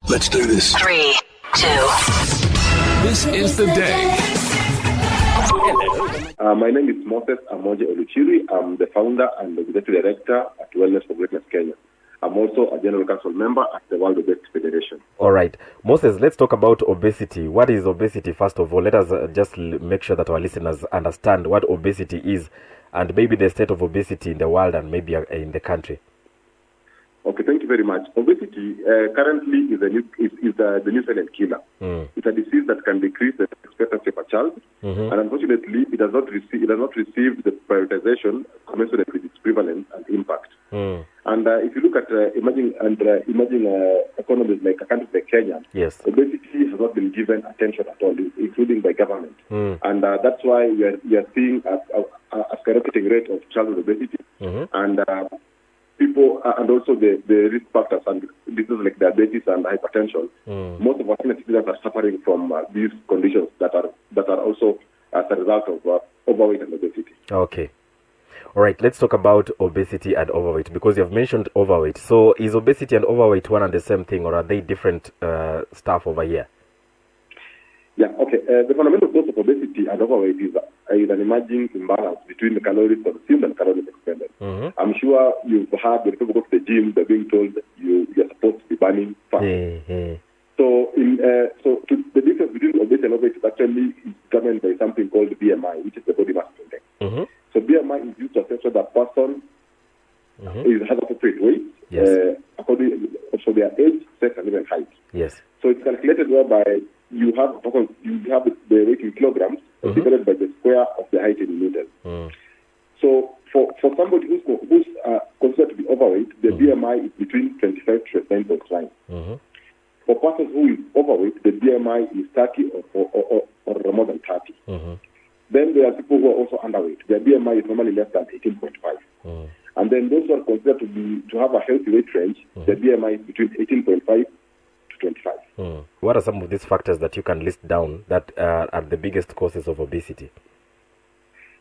Let's do this. 3, 2. This is the day. My name is Amonje Oluchiri. I'm the founder and the executive director at Wellness for Greatness Kenya. I'm also a general council member at the World Obesity Federation. All right. Moses, let's talk about obesity. What is obesity, first of all? Let us just make sure that our listeners understand what obesity is and maybe the state of obesity in the world and maybe in the country. Okay, thank you very much. Obesity currently is the new silent killer. It's a disease that can decrease the expectancy of a child, and unfortunately, it does not receive the prioritization commensurate with its prevalence and impact. And if you look at emerging economies like a country like Kenya, yes, obesity has not been given attention at all, including by government, and that's why we are seeing a skyrocketing rate of childhood obesity, and people, and also the risk factors and diseases like diabetes and hypertension. Most of our senior citizens are suffering from these conditions that are also as a result of overweight and obesity. Okay. All right, let's talk about obesity and overweight, because you have mentioned overweight. So is obesity and overweight one and the same thing, or are they different stuff over here? Yeah, okay. The fundamental cause of obesity and overweight is an emerging imbalance between the calories consumed and calories expended. I'm sure you've heard when people go to the gym, they're being told you're supposed to be burning fat. So, the difference between obesity and overweight is actually determined by something called BMI, which is the body mass index. So BMI is used to assess whether a person has appropriate weight according to their age, sex, and even height. Yes. So it's calculated whereby you have the weight in kilograms divided by the square of the height in meters. So for somebody who's considered to be overweight, the BMI is between 25 to 29.9. For persons who is overweight, the BMI is 30 or more than 30. Then there are people who are also underweight. Their BMI is normally less than 18.5. And then those who are considered to have a healthy weight range, the BMI is between 18.5 to 25. What are some of these factors that you can list down that are the biggest causes of obesity?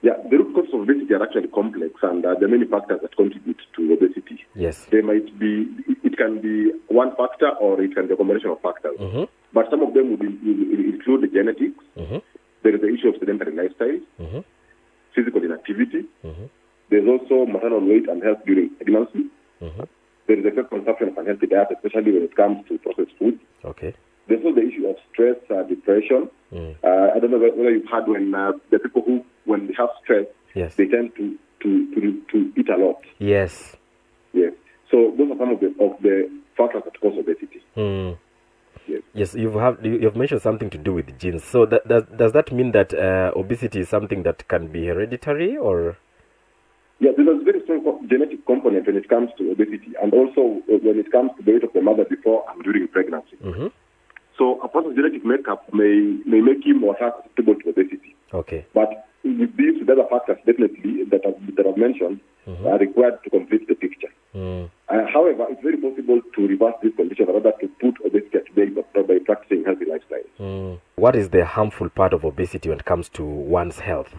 Yeah, the root causes of obesity are actually complex, and there are many factors that contribute to obesity. Yes. It can be one factor, or it can be a combination of factors. But some of them would include the genetics. There is the issue of sedentary lifestyle, physical inactivity. There's also maternal weight and health during pregnancy. There is excess consumption of unhealthy diet, especially when it comes to processed food. Okay. There's also the issue of stress, depression. I don't know whether you've had when the people who, when they have stress, they tend to eat a lot. Yes. Yes. So those are some of the factors that cause obesity. Yes, you've mentioned something to do with genes. So does that mean that obesity is something that can be hereditary, or? Yeah, there's a very strong genetic component when it comes to obesity, and also when it comes to the weight of the mother before and during pregnancy. So a person's genetic makeup may make him or her susceptible to obesity. Okay. But these other factors definitely that I've mentioned are required to complete the picture. However, it's very possible to reverse this condition, or rather to put obesity at bay by practicing healthy lifestyles. What is the harmful part of obesity when it comes to one's health?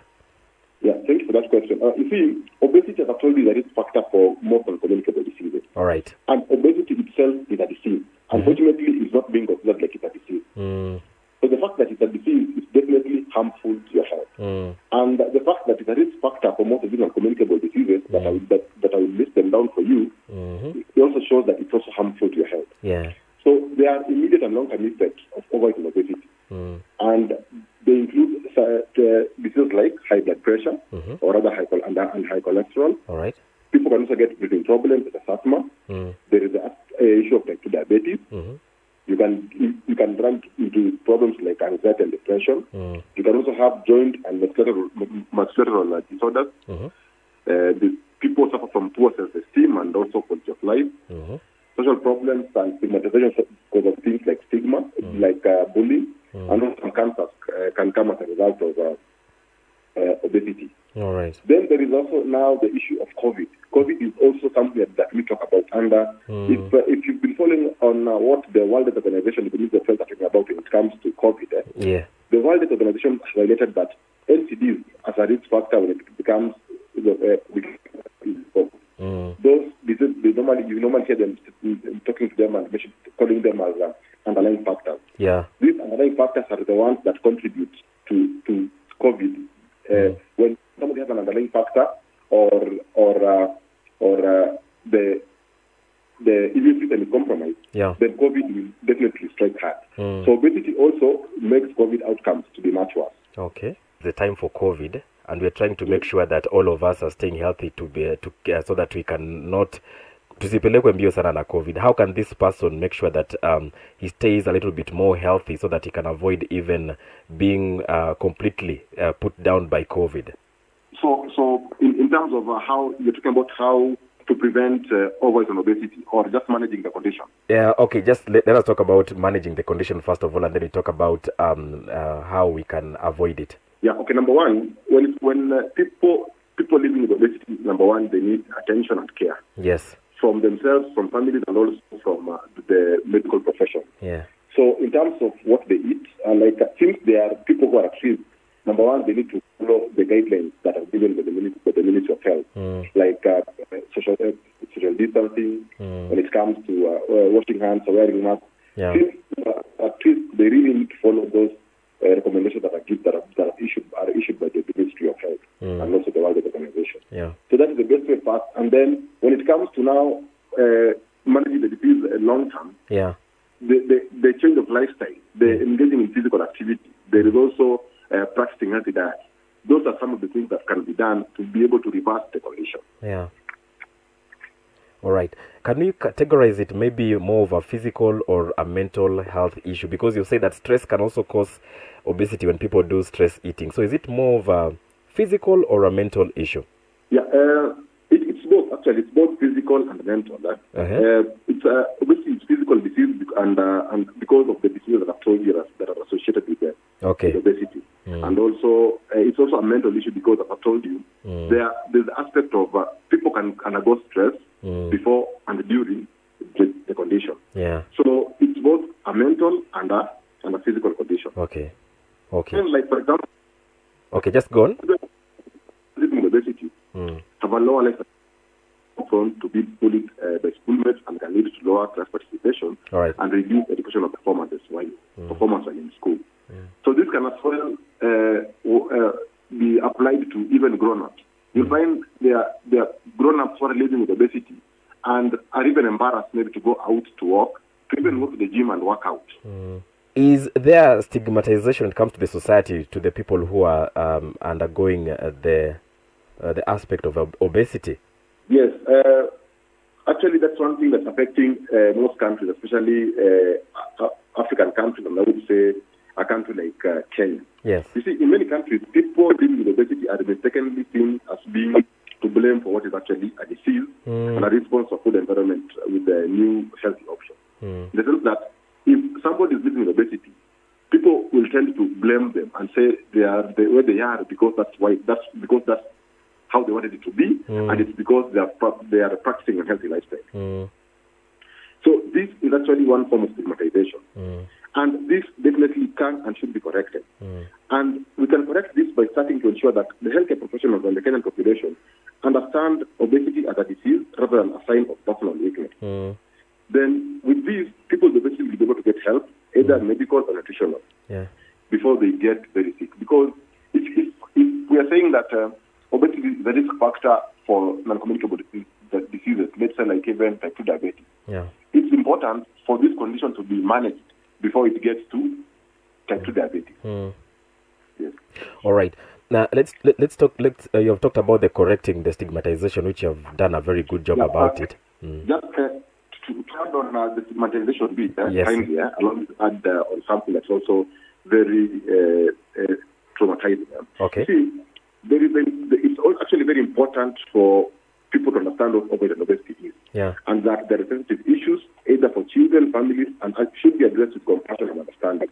Yeah, thank you for that question. You see, obesity, as I told you, is a risk factor for most uncommunicable diseases. All right. And obesity itself is a disease. Unfortunately, it's not being considered like it's a disease. So the fact that it's a disease is definitely harmful to your health. And the fact that it's a risk factor for most of these uncommunicable diseases that I will list them down for you, it also shows that it's also harmful to your health. Yeah. So there are immediate and long-term effects of overweight and obesity. And they include diseases like high blood pressure, or rather high cholesterol. All right. People can also get breathing problems, such as asthma. There is the issue of type 2 diabetes. You can run into problems like anxiety and depression. You can also have joint and muscular disorders. The people suffer from poor self-esteem and also quality of life. Social problems and stigmatization because of things like stigma, like bullying, and also some cancers can come as a result of obesity. All right. Then there is also now the issue of COVID. COVID is also something that we talk about. And if you've been following on what the World Health Organization, the Minister of Health, are talking about when it comes to COVID, the World Health Organization has highlighted that NCDs as a risk factor when it becomes those diseases, you normally hear them talking to them and calling them as underlying factors. Yeah. These underlying factors are the ones that contribute to COVID. When somebody has an underlying factor or the immune system is compromised, then COVID will definitely strike hard. So obesity also makes COVID outcomes to be much worse. Okay. The time for COVID, and we're trying to make sure that all of us are staying healthy so that we can not tusipelekwe mbio sana na COVID. How can this person make sure that he stays a little bit more healthy so that he can avoid even being completely put down by COVID? So in terms of how you're talking about how to prevent overweight and obesity, or just managing the condition? Yeah, okay, just let us talk about managing the condition first of all, and then we talk about how we can avoid it. Yeah, okay, number one, when people living with obesity, number one, they need attention and care. Yes. From themselves, from families, and also from the medical profession. Yeah. So in terms of what they eat, since there are people who are at risk, number one, they need to follow the guidelines that are given by the Ministry of Health, like social distancing, when it comes to washing hands or wearing masks. Yeah. At least they really need to follow those recommendations that are issued by the Ministry of Health and also the World Health Organization. Yeah. So that is the best way first. And then when it comes to now managing the disease long term, the change of lifestyle, the engaging in physical activity, there is also practicing healthy diet. Those are some of the things that can be done to be able to reverse the condition. Yeah. All right. Can we categorize it maybe more of a physical or a mental health issue? Because you say that stress can also cause obesity when people do stress eating. So is it more of a physical or a mental issue? Yeah, it's both. Actually, it's both physical and mental. It's obesity is physical disease, and because of the diseases that I've told you that are associated with obesity. And also, it's also a mental issue because, as I told you, there's the aspect of people can undergo stress before and during the condition. Yeah. So it's both a mental and a physical condition. Okay. And like, for example, okay, just go on. Living with obesity have a lower life prone to be bullied by schoolmates and can lead to lower class participation and reduce educational performance while in school. So this can as well be applied to even grown-ups. You'll find there are grown-ups who are living with obesity and are even embarrassed maybe to go out to work, to even go to the gym and work out. Is there stigmatization when it comes to the society, to the people who are undergoing the aspect of obesity? Yes. Actually, that's one thing that's affecting most countries, especially African countries, and I would say a country like Kenya. Yes. You see, in many countries, people living with obesity are mistakenly seen as being to blame for what is actually a disease and a response of food environment with the new healthy option. In the sense that if somebody is living with obesity, people will tend to blame them and say they are the way they are because that's how they wanted it to be, and it's because they are practicing a healthy lifestyle. So this is actually one form of stigmatization. And this definitely can and should be corrected. And we can correct this by starting to ensure that the healthcare professionals and the Kenyan population understand obesity as a disease rather than a sign of personal weakness. Then with this, people with obesity will be able to get help, either medical or nutritional, before they get very sick. Because if we are saying that obesity is the risk factor for non-communicable diseases, let's say like even type 2 diabetes, it's important for this condition to be managed before it gets to type 2 diabetes. Yes. All right. Now let's talk. You have talked about the correcting the stigmatization, which you have done a very good job about it. Just to add on the stigmatization bit, kindly, allow me to add on something that's also very traumatizing. Okay. See, it's actually very important for people to understand what overweight and obesity is. And that there are sensitive issues, either for children, families, and should be addressed with compassion and understanding.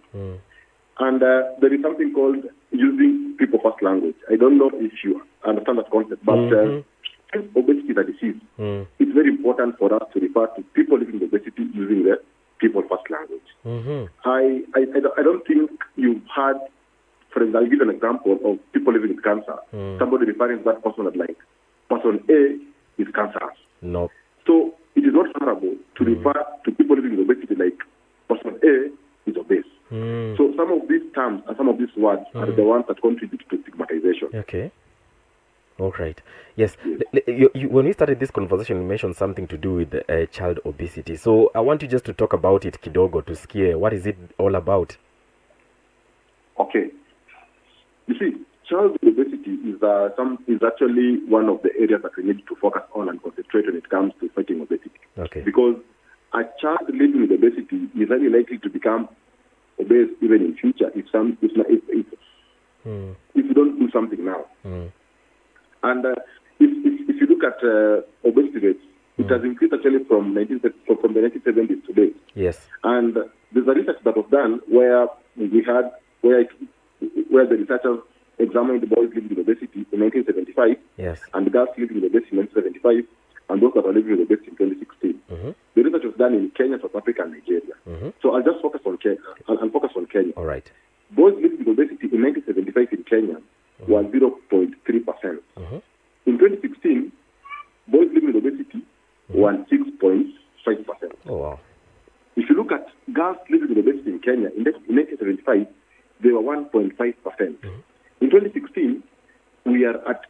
And there is something called using people-first language. I don't know if you understand that concept, but since obesity is a disease, it's very important for us to refer to people living with obesity using the people-first language. I don't think you've had, for example, I'll give an example of people living with cancer. Somebody referring to that person as like, person A is cancerous. No. So it is not favorable to refer to people living with obesity like person A is obese. So some of these terms and some of these words are the ones that contribute to stigmatization. Okay. All right. Yes. When we started this conversation, you mentioned something to do with child obesity. So I want you just to talk about it kidogo to scare. What is it all about? Okay. You see, child obesity is actually one of the areas that we need to focus on and concentrate when it comes to fighting obesity. Okay. Because a child living with obesity is very likely to become obese even in future if you don't do something now. And if you look at obesity rates, it has increased actually from the 1970s to date. Yes. And there's a research that was done where the researchers examined boys living with obesity in 1975, yes, and girls living with obesity in 1975, and those that are living with obesity in 2016. The research was done in Kenya, South Africa, and Nigeria. So I'll just focus on Kenya. All right. Boys living with obesity in 1975 in Kenya were 0.3%. In 2016, boys living with obesity were 6.5%. Oh, wow. If you look at girls living with obesity in Kenya, in 1975, they were 1.5%. In 2016, we were at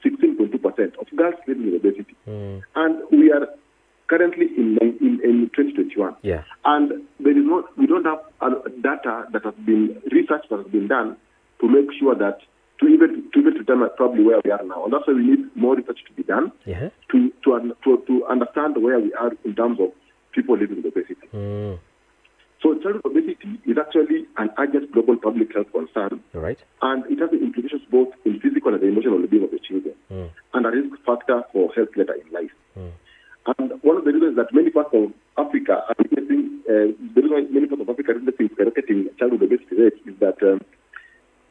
16.2% of girls living with obesity. And we are currently in 2021. Yeah. And we don't have data that has been research that has been done to make sure that to even determine probably where we are now. And that's why we need more research to be done to understand where we are in terms of people living with obesity. So childhood obesity is actually an urgent global public health concern. Right. And it has implications both in physical and emotional well-being of the children, and a risk factor for health later in life. And one of the reasons that many parts of Africa are witnessing skyrocketing childhood obesity rates is that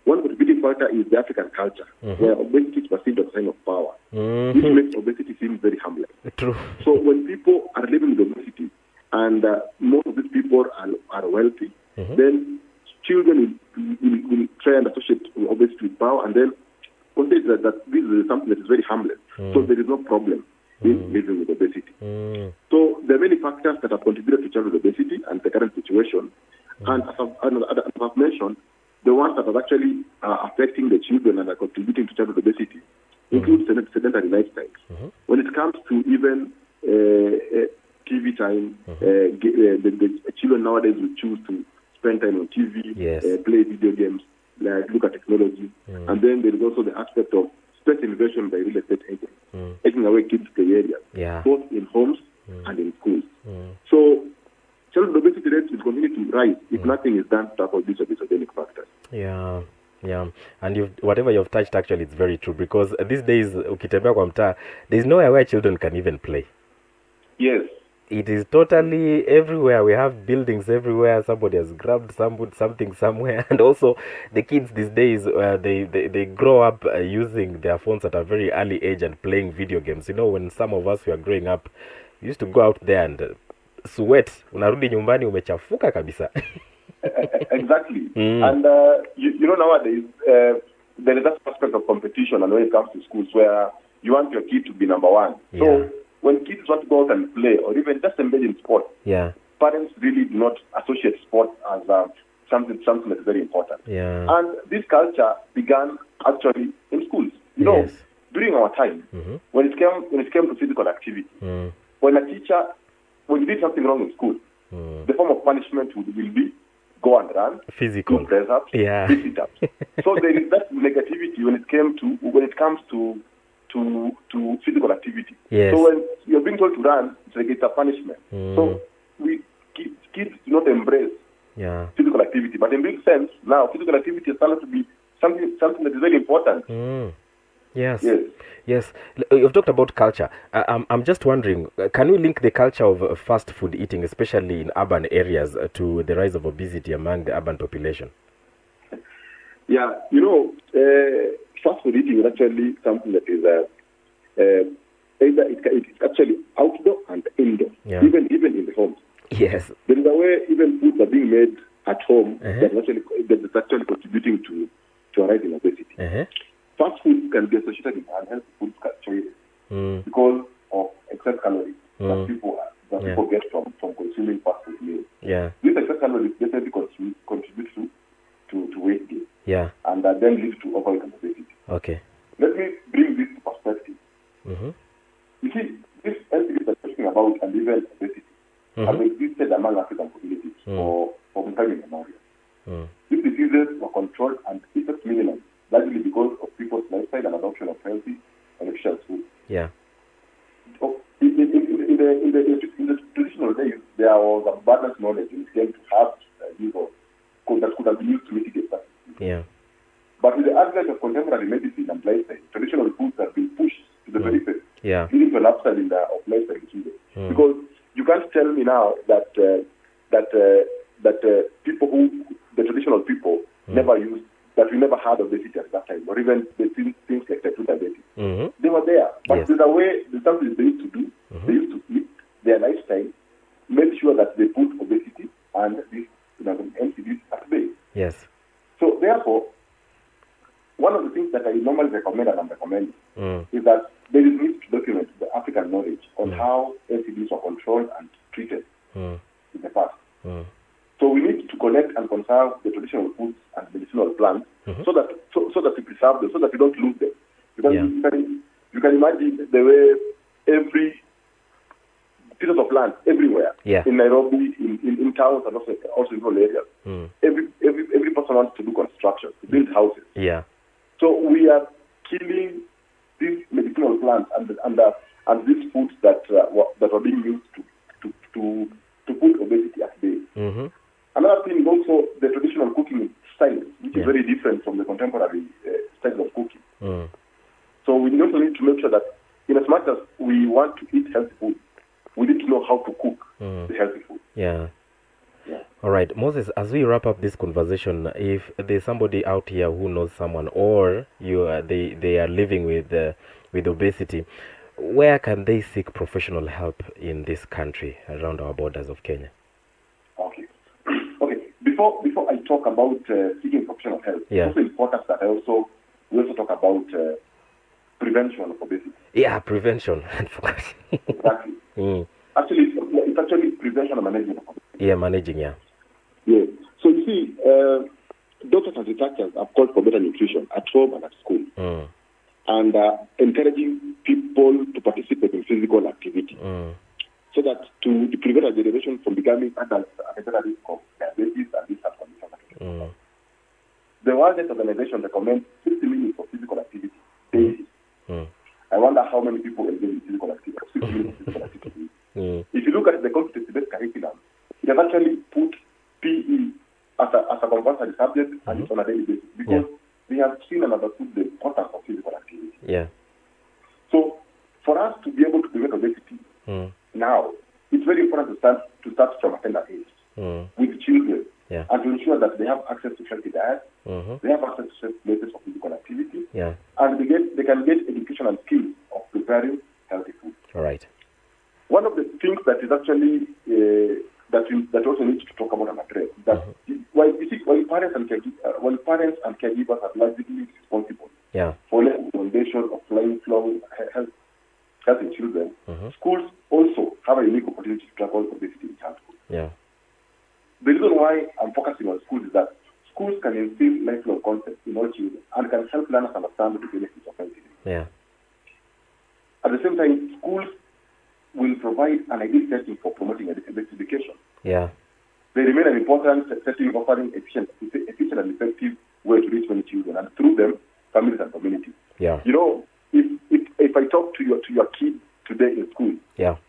one contributing factor is the African culture, where obesity is perceived as a sign of power, which makes obesity seem very harmless. True. So when people are living with obesity, and most of these people are wealthy, then children will try and associate obesity with power, and then consider that this is something that is very harmless. So there is no problem in living with obesity. So there are many factors that have contributed to childhood obesity and the current situation. And as I've mentioned, the ones that are actually affecting the children and are contributing to childhood obesity include sedentary lifestyles. When it comes to even TV time, the children nowadays will choose to spend time on TV, play video games, look at technology. And then there is also the aspect of space invasion by real estate agents, taking away kids' play areas, both in homes and in schools. So childhood obesity rates will continue to rise if nothing is done to tackle these obesogenic factors. Yeah. And whatever you've touched, actually, it's very true, because these days, ukitembea kwa mtaa, there's nowhere where children can even play. Yes. It is totally everywhere. We have buildings everywhere. Somebody has grabbed something somewhere. And also, the kids these days, they grow up using their phones at a very early age and playing video games. You know, when some of us were growing up, we used to go out there and sweat. Unarudi nyumbani umechafuka kabisa. Exactly. And you know, nowadays there is that aspect of competition, and when it comes to schools, where you want your kid to be number one. So when kids want to go out and play or even just engage in sport, parents really do not associate sport as something that is very important. And this culture began actually in schools. You know, during our time, when it came to physical activity, when you did something wrong in school, the form of punishment will be go and run, physical, do press ups, sit ups. So there is that negativity when it comes to physical activity. So when you're being told to run, it's a punishment. So kids do not embrace physical activity. But in real sense, now physical activity is starting to be something that is very important. Yes. You've talked about culture. I'm just wondering, can we link the culture of fast food eating, especially in urban areas, to the rise of obesity among the urban population? Yeah, you know, fast food eating is actually something that is it's actually outdoor and indoor, even in the homes. Yes. There is a way even foods are being made at home that is actually contributing to a rise in obesity. Fast food can be associated with unhealthy food choices because of excess calories that people that Yeah. people get from consuming fast food meals. Yeah. These excess calories definitely contribute to weight gain, Yeah. and then lead to overweight and obesity. Okay. Let me bring this to perspective. Mm-hmm. You see, these entities that we're talking about and even obesity have existed among African communities for many millennia. These diseases were controlled and effects minimized, largely because of people's lifestyle and adoption of healthy and efficient food. Yeah. So in the traditional days, there was abundant knowledge in came to have these that could have been used to mitigate that. Yeah. But with the advent of contemporary medicine and lifestyle, traditional foods have been pushed to the periphery, Yeah. leading to an upside of lifestyle diseases. Because you can't tell me now that people the traditional people never used, that we never had obesity at that time, or even the things like type 2 diabetes. They were there, but Yes. there's something they used to do. They used to eat, their lifestyle made sure that they put obesity and this NCDs at bay. Yes. So therefore, one of the things that I normally recommend and I'm recommending is that there is need to document the African knowledge on how NCDs were controlled and treated in the past. So we need to collect and conserve the traditional foods and medicinal plants so that we preserve them, so that we don't lose them. Because you can imagine the way every pieces of land everywhere in Nairobi, in towns, and also in rural areas. Every person wants to do construction, to build houses. Yeah. So we are killing these medicinal plants and these foods that were being used to put obesity at bay. Another thing is also the traditional cooking style, which is very different from the contemporary style of cooking. So we also need to make sure that, in as much as we want to eat healthy food, we need to know how to cook the healthy food. Yeah. All right, Moses, as we wrap up this conversation, if there's somebody out here who knows someone, or they are living with obesity, where can they seek professional help in this country around our borders of Kenya? Okay. Before I talk about seeking professional help, it's also important that we also talk about prevention of obesity. Yeah, prevention. Exactly. Actually, it's actually prevention and management of obesity. Yeah, managing. Yeah. Yeah. So you see, doctors and researchers have called for better nutrition at home and at school, and encouraging people to participate in physical activity, so that to prevent a generation from becoming adults at a better risk of diabetes and these health conditions. The World Health Organization recommends 60 minutes of physical activity daily. I wonder how many people engage in physical activity. 60 minutes of physical activity. If you look at the competency-based curriculum, it has actually put PE as a compulsory subject and it's on a daily basis, because they have seen and understood the importance of physical activity. Yeah. So for us to be able to prevent obesity now, it's very important to start from a tender age with children, and to ensure that they have access to healthy diet, they have access to safe places of physical activity, and they can get education and skills of preparing healthy food. All right. One of the things that is actually that also needs to talk about and address is that while parents and caregivers are largely responsible for the foundation of lifelong health in children, schools also have a unique opportunity to tackle obesity in childhood. Yeah. The reason why I'm focusing on schools is that schools can instill lifelong concepts in all children and can help learners understand the benefits of health. Yeah. At the same time, schools will provide an ideal setting for promoting education. Yeah. They remain an important setting, offering efficient and effective way to reach many children, and through them, families and communities. Yeah. You know, if I talk to your kid today in school,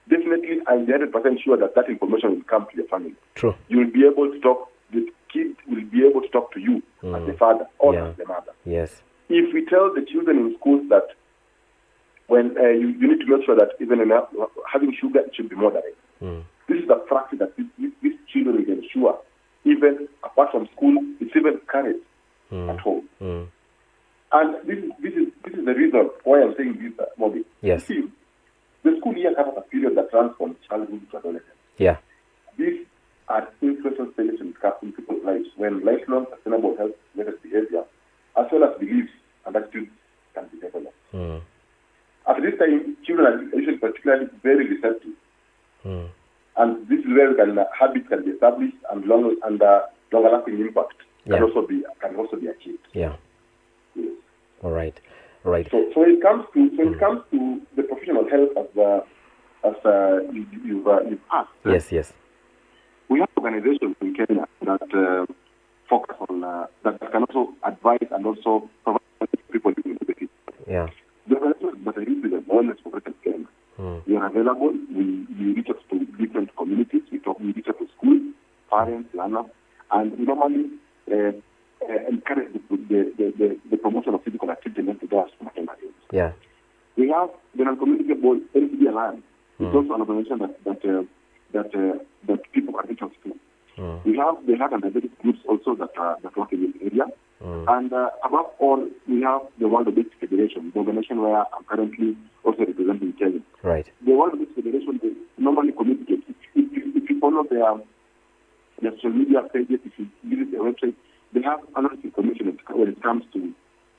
definitely I'm 100% sure that information will come to your family. True. You will be able to talk. The kid will be able to talk to you as the father or as the mother. Yes. If we tell the children in schools that when you need to make sure that even having sugar, it should be moderate. This is a practice that these children will ensure, even apart from school, it's even carried at home. And this is the reason why I'm saying this, Modicks. Yes. See, the school year covers a period that runs from childhood to adolescence. Yeah. These are influential stages in people's lives when lifelong sustainable health-related behavior, as well as beliefs and attitudes, can be developed. At this time, children are usually particularly very receptive then habits can be established, and longer-lasting impact can also be achieved. Yeah. Yes. All right. So when it comes to the professional health, as you've asked. Yes. We have organizations in Kenya that focus on that can also advise and also provide people living with obesity. Yeah. The organizations that are used with the Wellness Progressive Kenya. We are available. We reach out to different communities. We reach out to schools, parents, learners, and we normally encourage the promotion of physical activity and mental health for maternal health. Yeah. We have the non-communicable NCD Alliance. It's also an organization that people are reach out to. We have the health and diabetes groups also that work in this area. And above all, we have the World Obesity Federation, the organization where I'm currently also representing Kenya. Right. The World Obesity Federation, they normally communicate. If you follow their social media pages, if you visit their website, they have analysis information when it comes to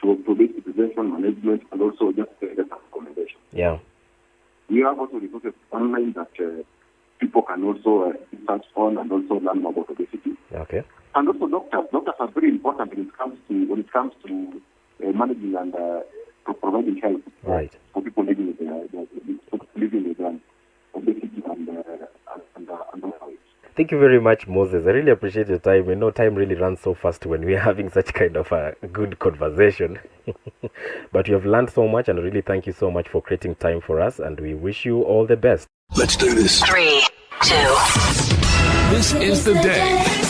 obesity prevention, management, and also just recommendation. Yeah. We have also resources online that people can also search on and also learn more about obesity. Okay. And also doctors. Doctors are very important when it comes to managing and providing health for people living with obesity and overweight. Thank you very much, Moses. I really appreciate your time. I know time really runs so fast when we're having such kind of a good conversation. But you have learned so much, and really thank you so much for creating time for us, and we wish you all the best. Let's do this. 3, 2. This is the day.